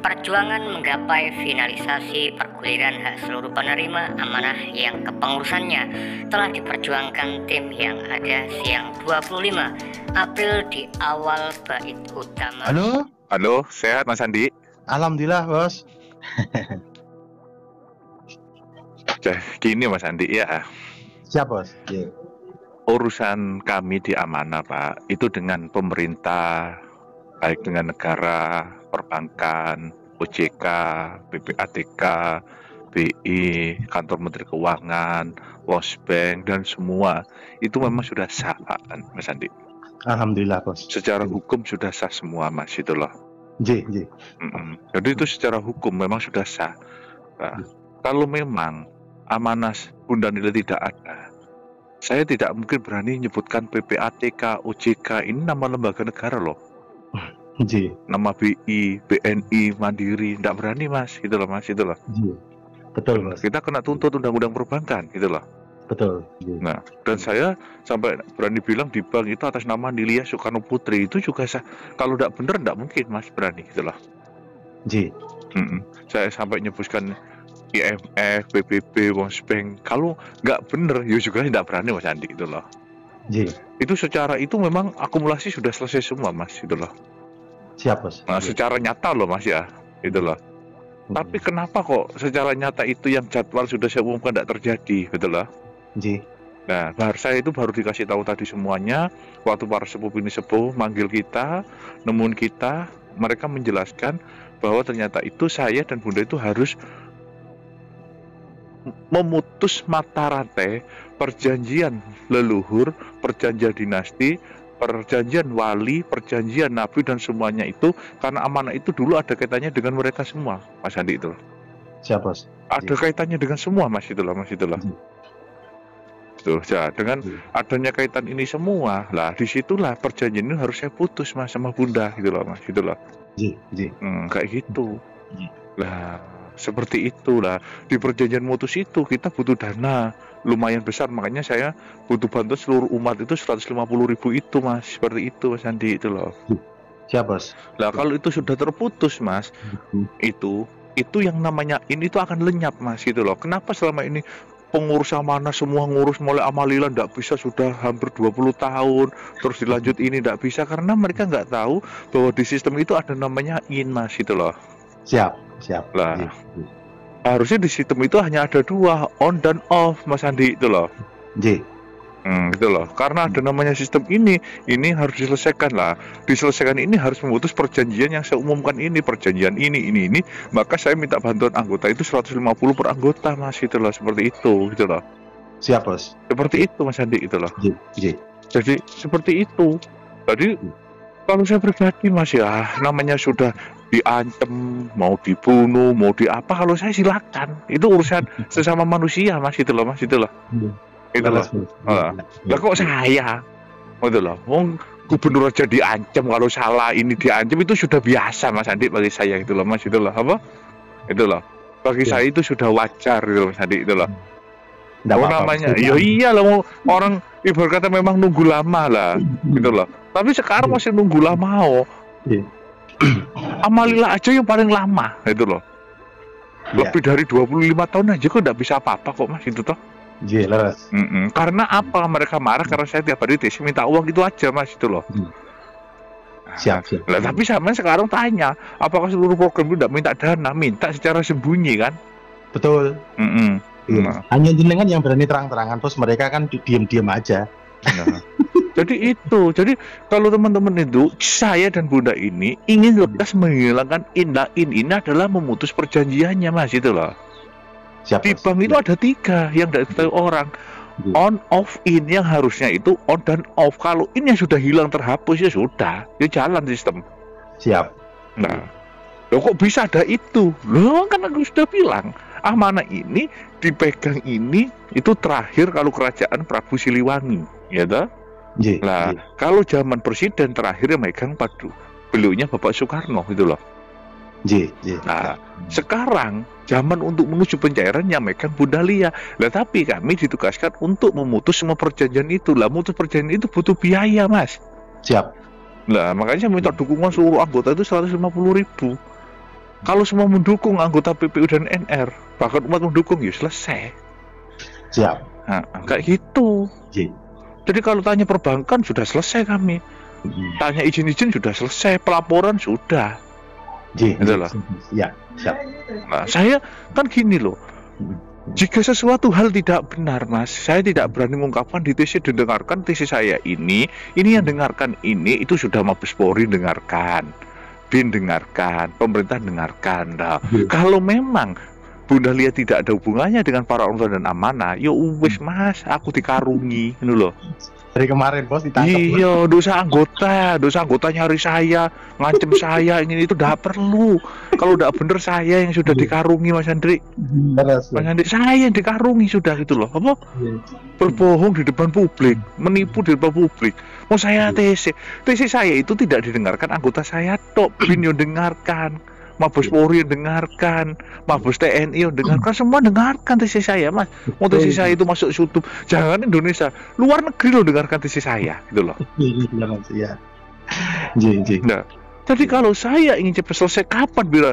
Perjuangan menggapai finalisasi perguliran hak seluruh penerima amanah yang kepengurusannya telah diperjuangkan tim yang ada siang 25 April di awal bait utama. Halo, sehat Mas Andi? Alhamdulillah, Bos. Gini Mas Andi, ya. Siap, Bos. Yeah. Urusan kami di amanah, Pak, itu dengan pemerintah, baik dengan negara, perbankan, OJK, PPATK, BI, kantor Menteri Keuangan, Wosbank, dan semua itu memang sudah sah, Pak, Mas Andi. Alhamdulillah, Bos. Secara hukum sudah sah semua, Mas, itu loh. J. Jadi itu secara hukum memang sudah sah. Nah, kalau memang amanah Bunda Nila tidak ada, saya tidak mungkin berani menyebutkan PPATK, OJK, ini nama lembaga negara loh. J. Nama BI, BNI, Mandiri, tidak berani Mas, gitu loh Mas, itu loh. J. Betul, Mas. Kita kena tuntut undang-undang perbankan, gitu loh. Betul. J. Nah, dan saya sampai berani bilang di bank itu atas nama Nilia Soekarno Putri, itu juga kalau tidak benar tidak mungkin Mas berani, gitu loh. J. Saya sampai nyebutkan IMF, PBB, Wosbank, kalau nggak bener, ya juga tidak berani Mas Andi, gitu loh. J. Itu secara itu memang akumulasi sudah selesai semua Mas, gitu loh. Siap, Bos. Nah, secara nyata loh Mas ya, gitu loh. Tapi kenapa kok secara nyata itu yang jadwal sudah saya umumkan tidak terjadi, gitu loh. J. Nah, saya itu baru dikasih tahu tadi semuanya, waktu para sepupu ini manggil kita, nemuin kita, mereka menjelaskan bahwa ternyata itu saya dan Bunda itu harus memutus mata rantai perjanjian leluhur, perjanjian dinasti, perjanjian wali, perjanjian nabi dan semuanya itu, karena amanah itu dulu ada kaitannya dengan mereka semua, Mas Andi itu. Siap, Bos. Ada kaitannya dengan semua Mas, itulah Mas, itulah. Tuh, ya, dengan adanya kaitan ini semua, lah disitulah perjanjian ini harus saya putus Mas sama Bunda, gitu loh Mas, itulah. Kayak gitu. Lah, seperti itulah. Di perjanjian mutus itu kita butuh dana lumayan besar, makanya saya butuh bantuan seluruh umat itu 150.000 itu Mas, seperti itu Mas Andi, itu loh. Siap, Bos. Lah kalau itu sudah terputus Mas, itu yang namanya ini itu akan lenyap Mas, gitu loh. Kenapa selama ini pengurus amanah semua ngurus mulai amalila tidak bisa, sudah hampir 20 tahun terus dilanjut ini tidak bisa, karena mereka nggak tahu bahwa di sistem itu ada namanya Mas, gitu loh. Siap Lah, harusnya di sistem itu hanya ada dua, on dan off Mas Andi, itu loh. Gitu loh. Karena ada namanya sistem ini harus diselesaikan lah. Diselesaikan ini harus memutus perjanjian yang saya umumkan ini, perjanjian ini. Maka saya minta bantuan anggota itu 150 per anggota Mas, itu loh, seperti itu, gitu loh. Siap, Bos. Seperti itu Mas Andi, itu loh. Jadi seperti itu. Jadi kalau saya pribadi Mas ya, namanya sudah diancam, mau dibunuh, mau diapa, kalau saya silakan. Itu urusan sesama manusia Mas, itu loh Mas, itu loh. Itu loh. Lah kok saya? Itu loh. Wong gubernur aja diancam, kalau salah ini diancam, itu sudah biasa Mas Andi bagi saya, itu loh Mas, itu loh. Apa? Itu loh. Bagi saya itu sudah wajar, itu loh Mas Andi, itu loh. Namanya, ya iya loh, orang ibarat kata memang nunggu lama lah, gitu loh. Tapi sekarang masih nunggu lama, Amalila aja yang paling lama, itu loh. Lebih dari 25 tahun aja kok tidak bisa apa-apa kok Mas, itu toh. Jelas. Karena apa? Mereka marah karena saya tiap hari minta uang, gitu aja Mas, itu loh. Siap. Lah, tapi sama sekarang tanya, apakah seluruh program itu tidak minta dana? Minta secara sembunyi kan? Betul. Hanya jenengan yang berani terang-terangan, terus mereka kan diam-diam aja. Jadi kalau teman-teman itu, saya dan Bunda ini ingin lekas menghilangkan ini adalah memutus perjanjiannya Mas, itu loh. Siap, di bank itu ada 3 yang tidak diketahui orang, on, off, in, yang harusnya itu on dan off. Kalau ini yang sudah hilang, terhapus, ya sudah, ya jalan sistem. Siap. Nah, kok bisa ada itu? Loh, kan aku sudah bilang, amanah ini dipegang ini itu terakhir kalau kerajaan Prabu Siliwangi, ya toh? Lah, kalau zaman presiden terakhir yang megang beliaunya Bapak Soekarno, itu loh. Nah, sekarang zaman untuk menuju pencairan yang megang Bunda Lia. Lah, tapi kami ditugaskan untuk memutus semua perjanjian itu. Lah, memutus perjanjian itu butuh biaya Mas. Siap. Lah, makanya saya minta dukungan seluruh anggota itu 150.000. Kalau semua mendukung anggota PPU dan NR, bahkan umat mendukung, ya selesai. Siap. Nah, kayak gitu. J. Jadi kalau tanya perbankan sudah selesai kami. Tanya izin-izin sudah selesai, pelaporan sudah. J. Gitu loh. Ya, siap. Nah, saya kan gini loh. Jika sesuatu hal tidak benar, Mas, saya tidak berani mengungkapkan di TC didengarkan TC saya ini yang dengarkan ini itu sudah Mabes Polri dengarkan. BIN dengarkan, pemerintah dengarkan. Nah, kalau memang Bunda Lia tidak ada hubungannya dengan para orang tua dan amanah, ya wis Mas, aku dikarungi, gitu loh. Dari kemarin bos ditangkap. Iya, dosa anggota nyari saya, ngancem saya, ini itu tidak perlu. Kalau tidak bener saya yang sudah dikarungi, Mas Andri. Mas Andri, saya yang dikarungi sudah gitu loh. Apa? Berbohong di depan publik, menipu di depan publik. Mau saya TC saya itu tidak didengarkan anggota saya tok, BIN yang dengarkan, Mabes Polri yang dengarkan, Mabes TNI yang dengarkan, semua dengarkan TC saya, Mas. Mau TC saya itu masuk YouTube, jangan Indonesia, luar negeri loh dengarkan TC saya, gitu loh. Iya. Nah, jadi kalau saya ingin cepat selesai, kapan bila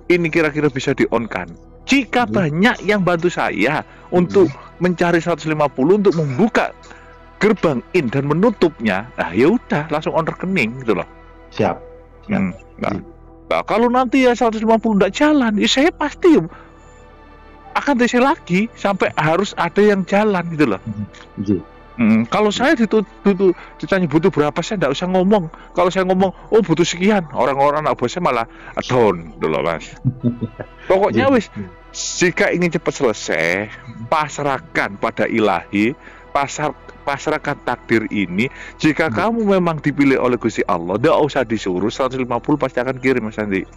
ini kira-kira bisa di-on-kan? Jika banyak yang bantu saya untuk mencari 150 untuk membuka gerbang in dan menutupnya, nah ya udah langsung on rekening gitu loh. Siap. Nah, kalau nanti ya 150 tidak jalan, ya saya pasti akan TC lagi sampai harus ada yang jalan gitu loh. Kalau saya ditanya butuh berapa, saya tidak usah ngomong. Kalau saya ngomong, oh butuh sekian, orang-orang anak bosnya malah down dulu Mas. Pokoknya wis, jika ingin cepat selesai, pasrahkan pada ilahi, pasrahkan takdir ini. Jika kamu memang dipilih oleh Gusti Allah, tidak usah disuruh, 150 pasti akan kirim Mas Andi.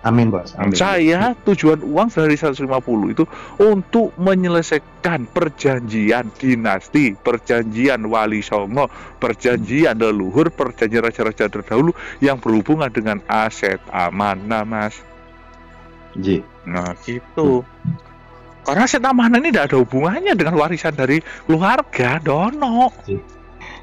Amin bos. Amin. Saya tujuan uang dari 150 itu untuk menyelesaikan perjanjian dinasti, perjanjian Wali Songo, perjanjian leluhur, perjanjian raja-raja terdahulu yang berhubungan dengan aset amanah, Mas. Ji. Nah gitu. Karena aset amanah ini tidak ada hubungannya dengan warisan dari keluarga, dono.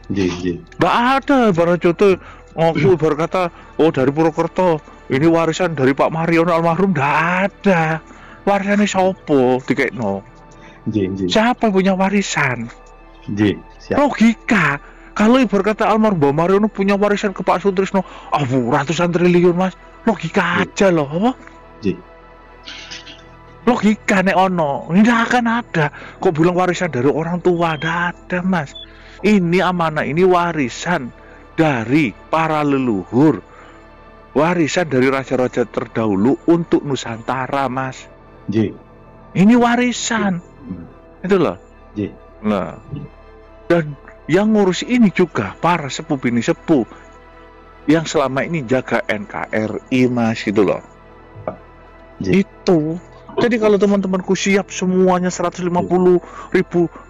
Ji. Nggak ada, ibarat contoh, aku berkata, oh dari Purwokerto, ini warisan dari Pak Mariono almarhum, nggak ada. Warisannya sopo, dikekno. Siapa yang punya warisan? Siap. Logika. Kalau ibarat kata almarhum Pak Mariono punya warisan ke Pak Sutrisno, ratusan triliun Mas. Logika aja loh, apa? Logika nek ono, ini tidak akan ada. Kok bilang warisan dari orang tua, tidak ada Mas. Ini amanah, ini warisan dari para leluhur, warisan dari raja-raja terdahulu untuk Nusantara Mas. Ini warisan, itu loh. Nah, dan yang ngurus ini juga para sepuh bini sepuh yang selama ini jaga NKRI Mas, gitu loh. Itu. Jadi kalau teman-temanku siap semuanya 150.000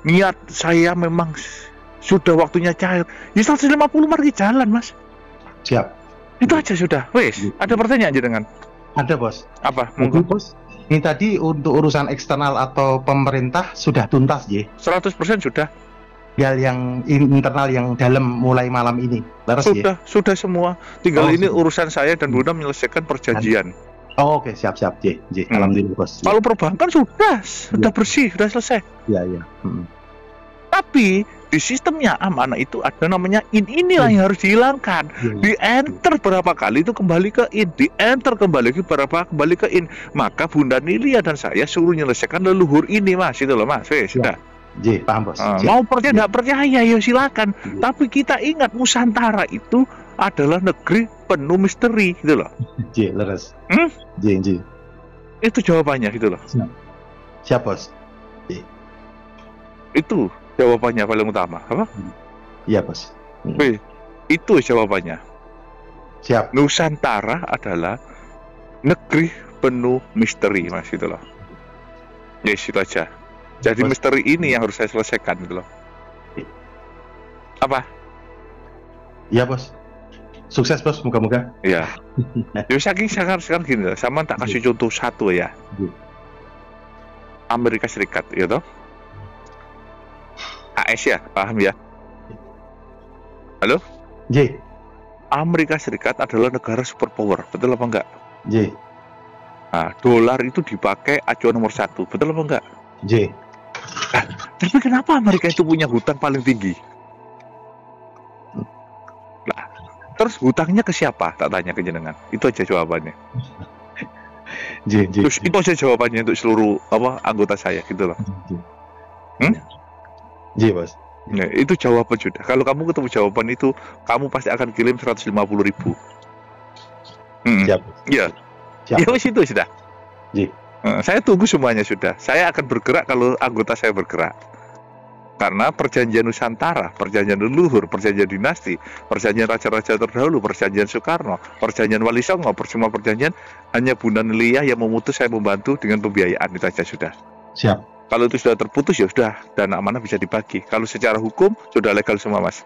niat, saya memang sudah waktunya cair. Ya 150 mari jalan Mas. Siap. Itu aja sudah. Wes, ada pertanyaan aja dengan? Ada bos. Apa? Monggo bos. Ini tadi untuk urusan eksternal atau pemerintah sudah tuntas ya? 100% sudah. Hal yang internal yang dalam mulai malam ini. Laras, sudah, ya? Sudah semua. Tinggal ini urusan saya dan Bunda menyelesaikan perjanjian. Oh, oke, siap. Alhamdulillah bos. Kalau perbankan sudah bersih, sudah selesai. Iya. Tapi di sistemnya amanah itu ada namanya inilah yang harus dihilangkan. Di enter berapa kali itu kembali ke di enter kembali ke maka Bunda Nilia dan saya suruh menyelesaikan leluhur ini Mas, itu loh Mas. Sudah. Paham bos. Mau percaya tidak percaya ya silakan. Tapi kita ingat Nusantara itu adalah negeri penuh misteri, gitu loh. Leres. Itu jawabannya, gitu loh. Siap bos. Itu jawabannya paling utama, apa? Iya bos. Itu jawabannya. Siap. Nusantara adalah negeri penuh misteri Mas, gitu loh. Ya itu aja. Jadi bos, misteri ini yang harus saya selesaikan, gitu loh. Apa? Iya bos. Sukses bos, moga-moga. Iya. Ya sekarang gini loh, sama tak kasih contoh satu ya. Amerika Serikat, ya toh? AS ya, paham ya? Halo? J. Amerika Serikat adalah negara superpower, betul apa enggak? J. Nah, dolar itu dipakai acuan nomor 1, betul apa enggak? J. Tapi kenapa Amerika itu punya hutang paling tinggi? Nah, terus hutangnya ke siapa? Tak tanya ke jenengan. Itu aja jawabannya. Terus itu aja jawabannya untuk seluruh anggota saya gitu loh. Bos. Nah, itu jawaban sudah. Kalau kamu ketemu jawaban itu, kamu pasti akan kirim 150.000. Siap. Ya. Ya wis itu sudah. Saya tunggu semuanya sudah. Saya akan bergerak kalau anggota saya bergerak. Karena perjanjian Nusantara, perjanjian leluhur, perjanjian dinasti, perjanjian raja-raja terdahulu, perjanjian Soekarno, perjanjian Wali Songo, semua perjanjian hanya Bunda Nelia yang memutus, saya membantu dengan pembiayaan, itu saja sudah. Siap. Kalau itu sudah terputus ya sudah, dana amanah bisa dibagi. Kalau secara hukum sudah legal semua, Mas.